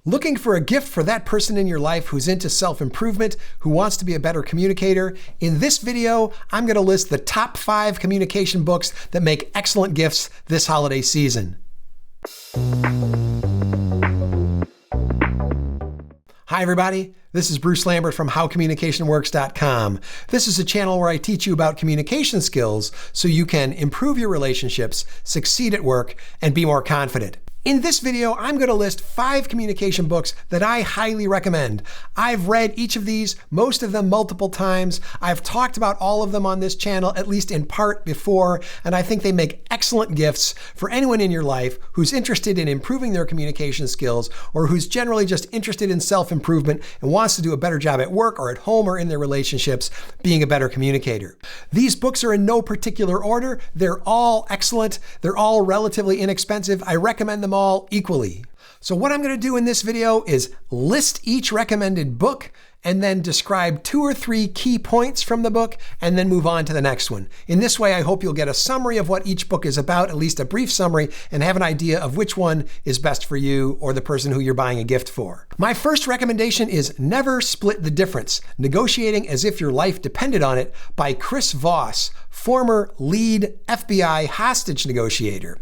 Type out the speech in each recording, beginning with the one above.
Looking for a gift for that person in your life who's into self-improvement, who wants to be a better communicator? In this video, I'm going to list the top 5 communication books that make excellent gifts this holiday season. Hi everybody, this is Bruce Lambert from HowCommunicationWorks.com. This is a channel where I teach you about communication skills so you can improve your relationships, succeed at work, and be more confident. In this video, I'm going to list 5 communication books that I highly recommend. I've read each of these, most of them multiple times. I've talked about all of them on this channel, at least in part before, and I think they make excellent gifts for anyone in your life who's interested in improving their communication skills or who's generally just interested in self-improvement and wants to do a better job at work or at home or in their relationships, being a better communicator. These books are in no particular order. They're all excellent. They're all relatively inexpensive. I recommend them all equally. So what I'm going to do in this video is list each recommended book and then describe 2 or 3 key points from the book and then move on to the next one. In this way, I hope you'll get a summary of what each book is about, at least a brief summary, and have an idea of which one is best for you or the person who you're buying a gift for. My first recommendation is Never Split the Difference, Negotiating as If Your Life Depended on It by Chris Voss, former lead FBI hostage negotiator.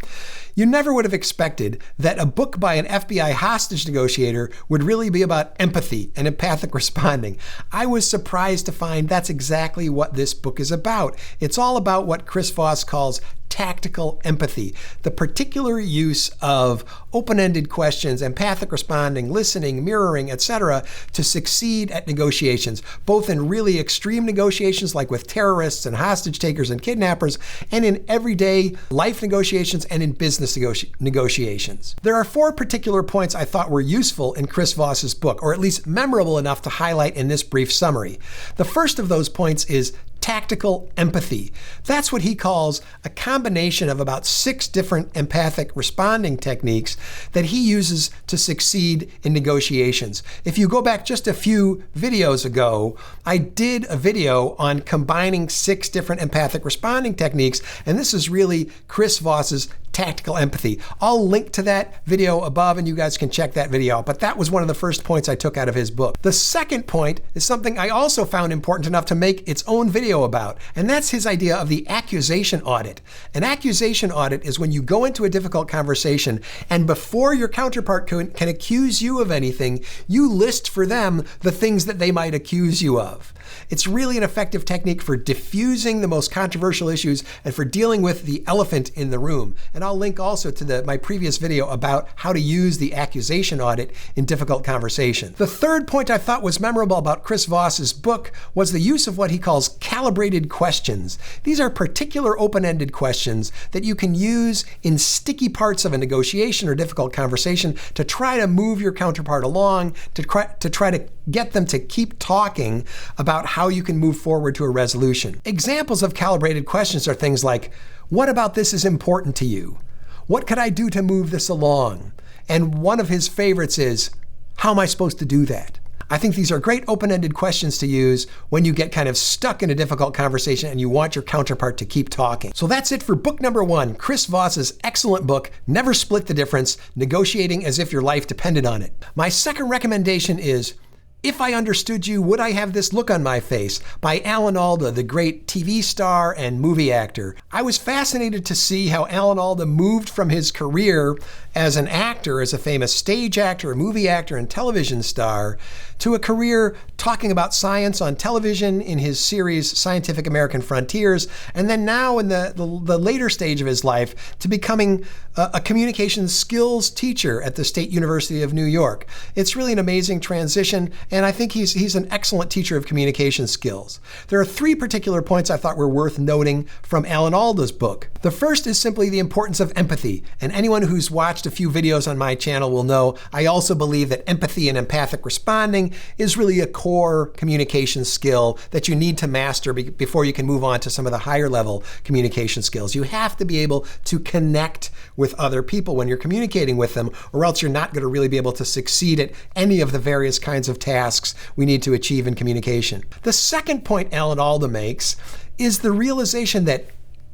You never would have expected that a book by an FBI hostage negotiator would really be about empathy and empathic responding. I was surprised to find that's exactly what this book is about. It's all about what Chris Voss calls tactical empathy, the particular use of open-ended questions, empathic responding, listening, mirroring, etc., to succeed at negotiations, both in really extreme negotiations like with terrorists and hostage takers and kidnappers, and in everyday life negotiations and in business negotiations. There are 4 particular points I thought were useful in Chris Voss's book, or at least memorable enough to highlight in this brief summary. The first of those points is tactical empathy. That's what he calls a combination of about 6 different empathic responding techniques that he uses to succeed in negotiations. If you go back just a few videos ago, I did a video on combining 6 different empathic responding techniques, and this is really Chris Voss's tactical empathy. I'll link to that video above and you guys can check that video out, but that was one of the first points I took out of his book. The second point is something I also found important enough to make its own video about, and that's his idea of the accusation audit. An accusation audit is when you go into a difficult conversation and before your counterpart can accuse you of anything, you list for them the things that they might accuse you of. It's really an effective technique for diffusing the most controversial issues and for dealing with the elephant in the room. And I'll link also to my previous video about how to use the accusation audit in difficult conversations. The third point I thought was memorable about Chris Voss's book was the use of what he calls calibrated questions. These are particular open-ended questions that you can use in sticky parts of a negotiation or difficult conversation to try to move your counterpart along, to try to get them to keep talking about how you can move forward to a resolution. Examples of calibrated questions are things like, what about this is important to you? What could I do to move this along? And one of his favorites is, how am I supposed to do that? I think these are great open-ended questions to use when you get kind of stuck in a difficult conversation and you want your counterpart to keep talking. So that's it for book number 1, Chris Voss's excellent book, Never Split the Difference, Negotiating as If Your Life Depended on It. My second recommendation is If I Understood You, Would I Have This Look on My Face? By Alan Alda, the great TV star and movie actor. I was fascinated to see how Alan Alda moved from his career as an actor, as a famous stage actor, a movie actor, and television star, to a career talking about science on television in his series Scientific American Frontiers, and then now in the later stage of his life to becoming a communications skills teacher at the State University of New York. It's really an amazing transition, and I think he's an excellent teacher of communication skills. There are 3 particular points I thought were worth noting from Alan Alda's book. The first is simply the importance of empathy, and anyone who's watched a few videos on my channel will know I also believe that empathy and empathic responding is really a core communication skill that you need to master before you can move on to some of the higher level communication skills. You have to be able to connect with other people when you're communicating with them, or else you're not going to really be able to succeed at any of the various kinds of tasks we need to achieve in communication. The second point Alan Alda makes is the realization that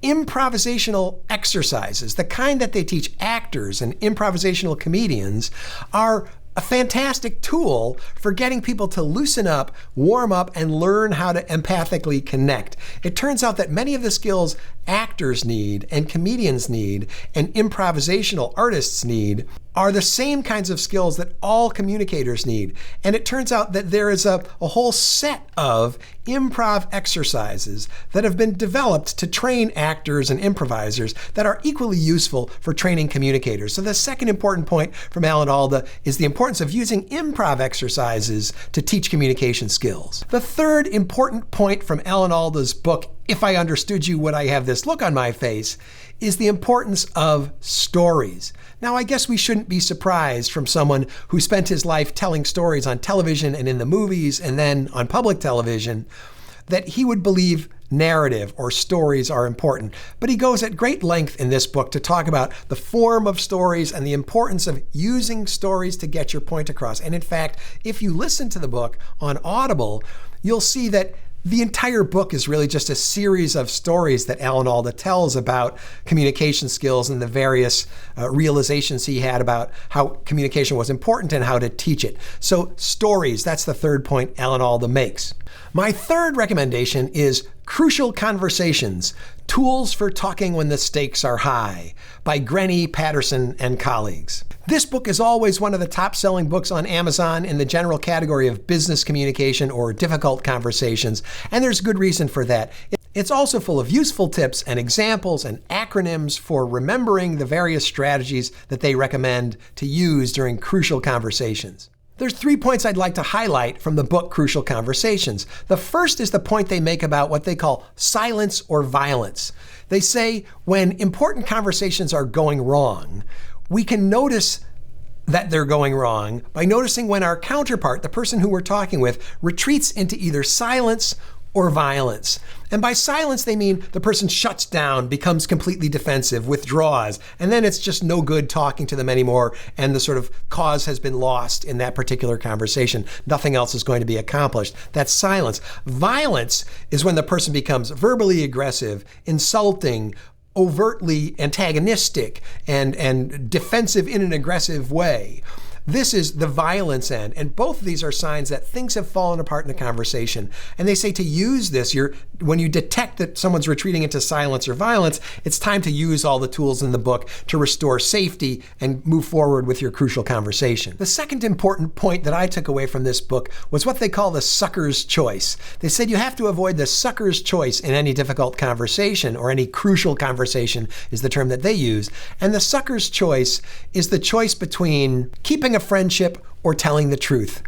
improvisational exercises, the kind that they teach actors and improvisational comedians, are a fantastic tool for getting people to loosen up, warm up, and learn how to empathically connect. It turns out that many of the skills actors need and comedians need and improvisational artists need are the same kinds of skills that all communicators need. And it turns out that there is a whole set of improv exercises that have been developed to train actors and improvisers that are equally useful for training communicators. So the second important point from Alan Alda is the importance of using improv exercises to teach communication skills. The third important point from Alan Alda's book, If I Understood You, Would I Have This Look on My Face, is the importance of stories. Now, I guess we shouldn't be surprised from someone who spent his life telling stories on television and in the movies and then on public television that he would believe narrative or stories are important. But he goes at great length in this book to talk about the form of stories and the importance of using stories to get your point across. And in fact, if you listen to the book on Audible, you'll see that the entire book is really just a series of stories that Alan Alda tells about communication skills and the various realizations he had about how communication was important and how to teach it. So stories, that's the third point Alan Alda makes. My third recommendation is Crucial Conversations, Tools for Talking When the Stakes Are High by Grenny, Patterson, and colleagues. This book is always one of the top-selling books on Amazon in the general category of business communication or difficult conversations, and there's good reason for that. It's also full of useful tips and examples and acronyms for remembering the various strategies that they recommend to use during crucial conversations. There's 3 points I'd like to highlight from the book Crucial Conversations. The first is the point they make about what they call silence or violence. They say when important conversations are going wrong, we can notice that they're going wrong by noticing when our counterpart, the person who we're talking with, retreats into either silence or violence. And by silence, they mean the person shuts down, becomes completely defensive, withdraws, and then it's just no good talking to them anymore, and the sort of cause has been lost in that particular conversation. Nothing else is going to be accomplished. That's silence. Violence is when the person becomes verbally aggressive, insulting, overtly antagonistic, and defensive in an aggressive way. This is the violence end, and both of these are signs that things have fallen apart in a conversation. And they say to use this, when you detect that someone's retreating into silence or violence, it's time to use all the tools in the book to restore safety and move forward with your crucial conversation. The second important point that I took away from this book was what they call the sucker's choice. They said you have to avoid the sucker's choice in any difficult conversation, or any crucial conversation is the term that they use. And the sucker's choice is the choice between keeping a friendship or telling the truth.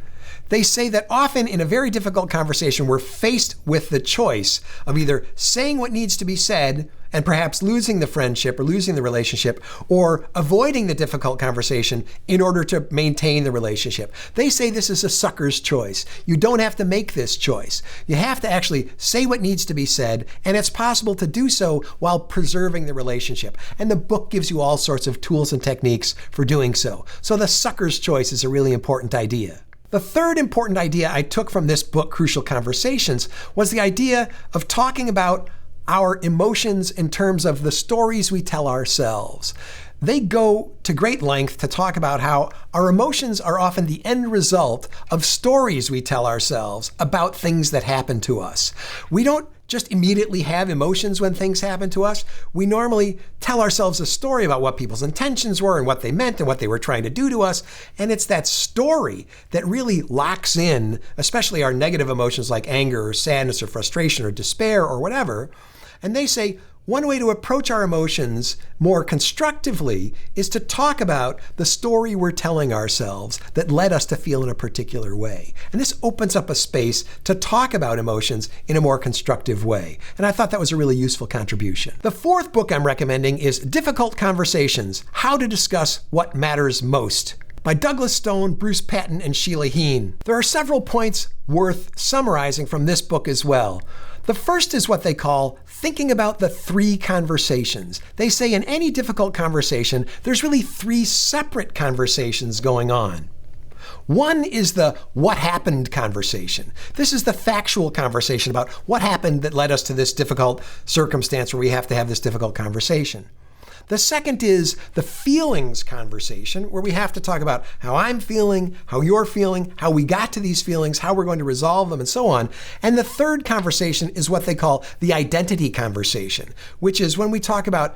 They say that often in a very difficult conversation, we're faced with the choice of either saying what needs to be said and perhaps losing the friendship or losing the relationship, or avoiding the difficult conversation in order to maintain the relationship. They say this is a sucker's choice. You don't have to make this choice. You have to actually say what needs to be said, and it's possible to do so while preserving the relationship. And the book gives you all sorts of tools and techniques for doing so. So the sucker's choice is a really important idea. The third important idea I took from this book, Crucial Conversations, was the idea of talking about our emotions in terms of the stories we tell ourselves. They go to great length to talk about how our emotions are often the end result of stories we tell ourselves about things that happen to us. We don't just immediately have emotions when things happen to us. We normally tell ourselves a story about what people's intentions were and what they meant and what they were trying to do to us. And it's that story that really locks in, especially our negative emotions like anger or sadness or frustration or despair or whatever. And they say, one way to approach our emotions more constructively is to talk about the story we're telling ourselves that led us to feel in a particular way. And this opens up a space to talk about emotions in a more constructive way. And I thought that was a really useful contribution. The fourth book I'm recommending is Difficult Conversations: How to Discuss What Matters Most by Douglas Stone, Bruce Patton, and Sheila Heen. There are several points worth summarizing from this book as well. The first is what they call thinking about the three conversations. They say in any difficult conversation, there's really three separate conversations going on. One is the what happened conversation. This is the factual conversation about what happened that led us to this difficult circumstance where we have to have this difficult conversation. The second is the feelings conversation, where we have to talk about how I'm feeling, how you're feeling, how we got to these feelings, how we're going to resolve them, and so on. And the third conversation is what they call the identity conversation, which is when we talk about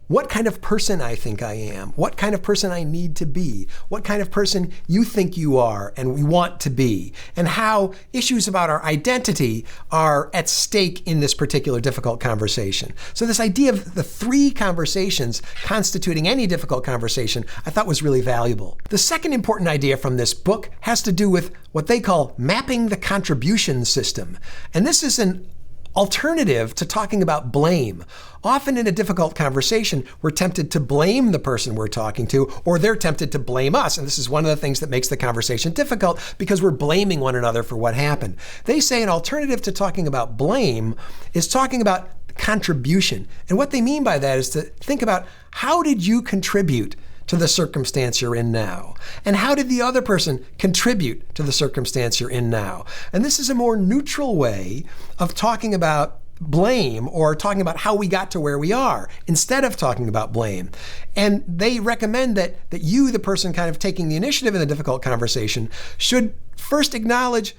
what kind of person I think I am, what kind of person I need to be, what kind of person you think you are and we want to be, and how issues about our identity are at stake in this particular difficult conversation. So this idea of the three conversations constituting any difficult conversation I thought was really valuable. The second important idea from this book has to do with what they call mapping the contribution system. And this is an alternative to talking about blame. Often in a difficult conversation, we're tempted to blame the person we're talking to, or they're tempted to blame us. And this is one of the things that makes the conversation difficult because we're blaming one another for what happened. They say an alternative to talking about blame is talking about contribution. And what they mean by that is to think about, how did you contribute to the circumstance you're in now? And how did the other person contribute to the circumstance you're in now? And this is a more neutral way of talking about blame or talking about how we got to where we are instead of talking about blame. And they recommend that you, the person kind of taking the initiative in the difficult conversation, should first acknowledge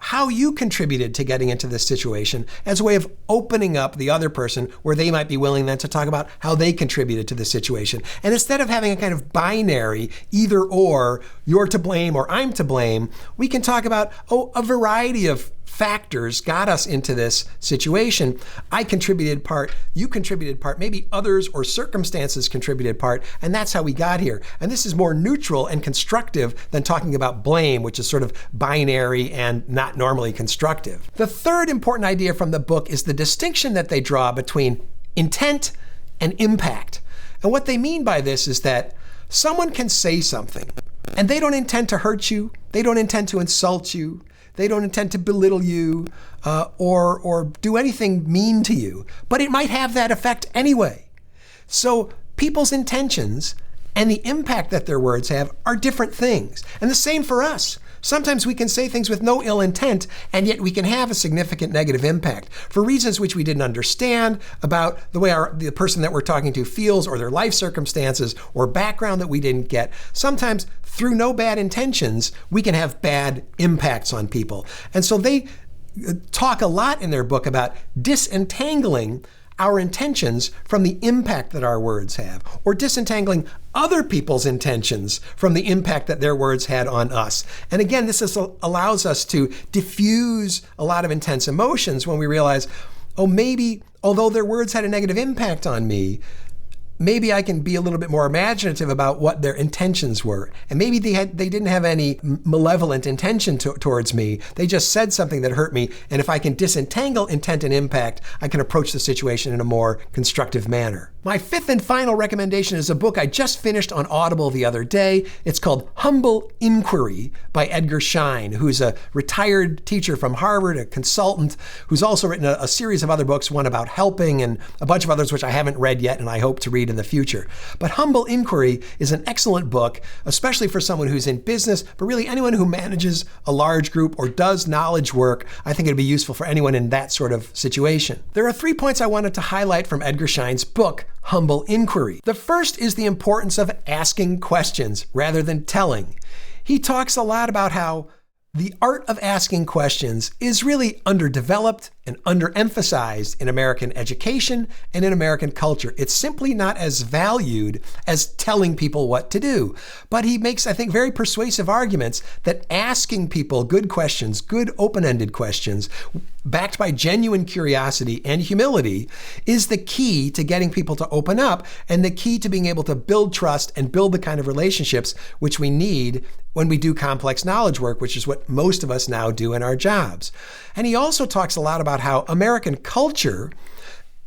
how you contributed to getting into this situation as a way of opening up the other person, where they might be willing then to talk about how they contributed to the situation. And instead of having a kind of binary, either or, you're to blame or I'm to blame, we can talk about, a variety of factors got us into this situation. I contributed part, you contributed part, maybe others or circumstances contributed part, and that's how we got here. And this is more neutral and constructive than talking about blame, which is sort of binary and not normally constructive. The third important idea from the book is the distinction that they draw between intent and impact. And what they mean by this is that someone can say something and they don't intend to hurt you, they don't intend to insult you, they don't intend to belittle you or do anything mean to you, but it might have that effect anyway. So people's intentions and the impact that their words have are different things. And the same for us. Sometimes we can say things with no ill intent, and yet we can have a significant negative impact for reasons which we didn't understand about the way the person that we're talking to feels, or their life circumstances or background that we didn't get. Sometimes through no bad intentions, we can have bad impacts on people. And so they talk a lot in their book about disentangling our intentions from the impact that our words have, or disentangling other people's intentions from the impact that their words had on us. And again, this allows us to diffuse a lot of intense emotions when we realize, maybe, although their words had a negative impact on me, maybe I can be a little bit more imaginative about what their intentions were. And maybe they didn't have any malevolent intention towards me. They just said something that hurt me. And if I can disentangle intent and impact, I can approach the situation in a more constructive manner. My fifth and final recommendation is a book I just finished on Audible the other day. It's called Humble Inquiry by EDGAR SCHEIN, who's a retired teacher from Harvard, a consultant, who's also written a series of other books, one about helping and a bunch of others which I haven't read yet and I hope to read in the future. But Humble Inquiry is an excellent book, especially for someone who's in business, but really anyone who manages a large group or does knowledge work. I think it'd be useful for anyone in that sort of situation. There are 3 points I wanted to highlight from EDGAR SCHEIN's book, Humble Inquiry. The first is the importance of asking questions rather than telling. He talks a lot about how the art of asking questions is really underdeveloped and underemphasized in American education and in American culture. It's simply not as valued as telling people what to do. But he makes, I think, very persuasive arguments that asking people good questions, good open-ended questions, backed by genuine curiosity and humility, is the key to getting people to open up and the key to being able to build trust and build the kind of relationships which we need when we do complex knowledge work, which is what most of us now do in our jobs. And he also talks a lot about how American culture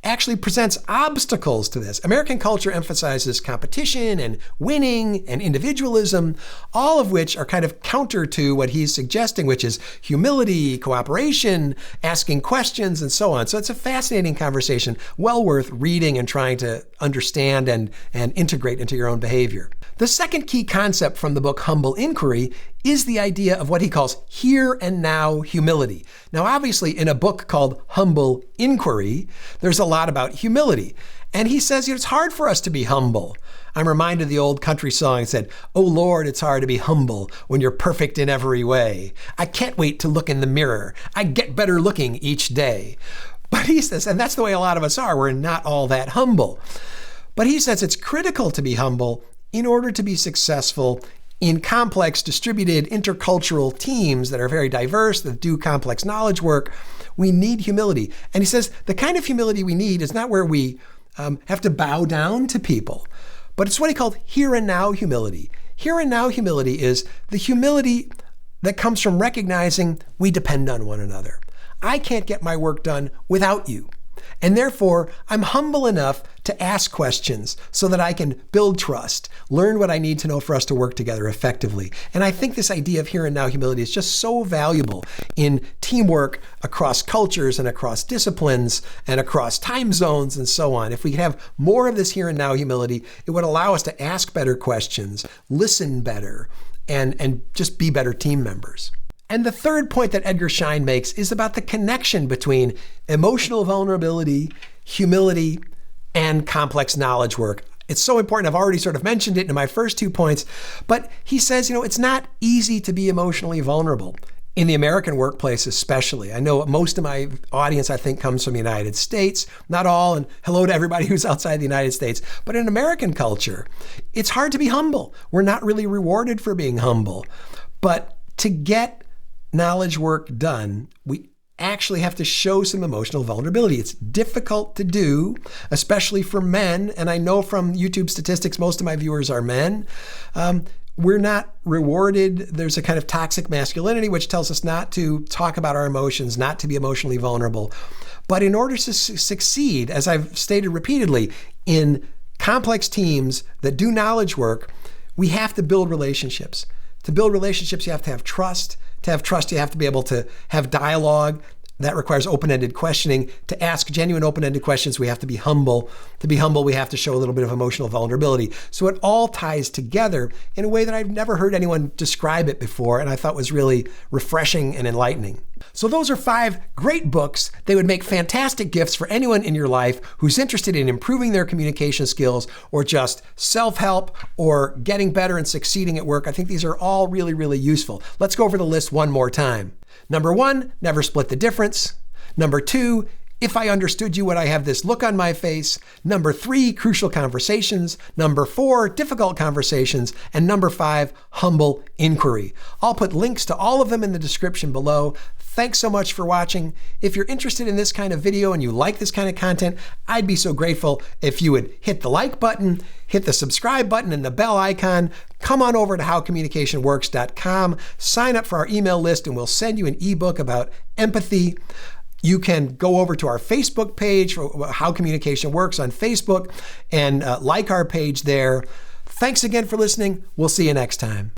actually presents obstacles to this. American culture emphasizes competition and winning and individualism, all of which are kind of counter to what he's suggesting, which is humility, cooperation, asking questions, and so on. So it's a fascinating conversation, well worth reading and trying to understand and integrate into your own behavior. The second key concept from the book Humble Inquiry is the idea of what he calls here and now humility. Now, obviously, in a book called Humble Inquiry, there's a lot about humility. And he says, it's hard for us to be humble. I'm reminded of the old country song that said, "Oh Lord, it's hard to be humble when you're perfect in every way. I can't wait to look in the mirror. I get better looking each day." But he says, and that's the way a lot of us are, we're not all that humble. But he says it's critical to be humble in order to be successful in complex, distributed, intercultural teams that are very diverse, that do complex knowledge work. We need humility. And he says the kind of humility we need is not where we have to bow down to people, but it's what he called here and now humility. Here and now humility is the humility that comes from recognizing we depend on one another. I can't get my work done without you. And therefore, I'm humble enough to ask questions so that I can build trust, learn what I need to know for us to work together effectively. And I think this idea of here and now humility is just so valuable in teamwork across cultures and across disciplines and across time zones and so on. If we could have more of this here and now humility, it would allow us to ask better questions, listen better, and just be better team members. And the third point that Edgar Schein makes is about the connection between emotional vulnerability, humility, and complex knowledge work. It's so important. I've already sort of mentioned it in my first 2 points, but he says, it's not easy to be emotionally vulnerable in the American workplace, especially. I know most of my audience, I think, comes from the United States. Not all, and hello to everybody who's outside the United States. But in American culture, it's hard to be humble. We're not really rewarded for being humble. But to get knowledge work done, we actually have to show some emotional vulnerability. It's difficult to do, especially for men. And I know from YouTube statistics, most of my viewers are men. We're not rewarded. There's a kind of toxic masculinity, which tells us not to talk about our emotions, not to be emotionally vulnerable. But in order to succeed, as I've stated repeatedly, in complex teams that do knowledge work, we have to build relationships. To build relationships, you have to have trust. To have trust, you have to be able to have dialogue. That requires open-ended questioning. To ask genuine open-ended questions, we have to be humble. To be humble, we have to show a little bit of emotional vulnerability. So it all ties together in a way that I've never heard anyone describe it before, and I thought was really refreshing and enlightening. So those are 5 great books. They would make fantastic gifts for anyone in your life who's interested in improving their communication skills or just self-help or getting better and succeeding at work. I think these are all really, really useful. Let's go over the list one more time. Number 1, never split the difference. Number 2, if I understood you, would I have this look on my face? Number 3, crucial conversations. Number 4, difficult conversations. And number 5, humble inquiry. I'll put links to all of them in the description below. Thanks so much for watching. If you're interested in this kind of video and you like this kind of content, I'd be so grateful if you would hit the like button, hit the subscribe button and the bell icon. Come on over to howcommunicationworks.com, sign up for our email list, and we'll send you an ebook about empathy. You can go over to our Facebook page for How Communication Works on Facebook and like our page there. Thanks again for listening. We'll see you next time.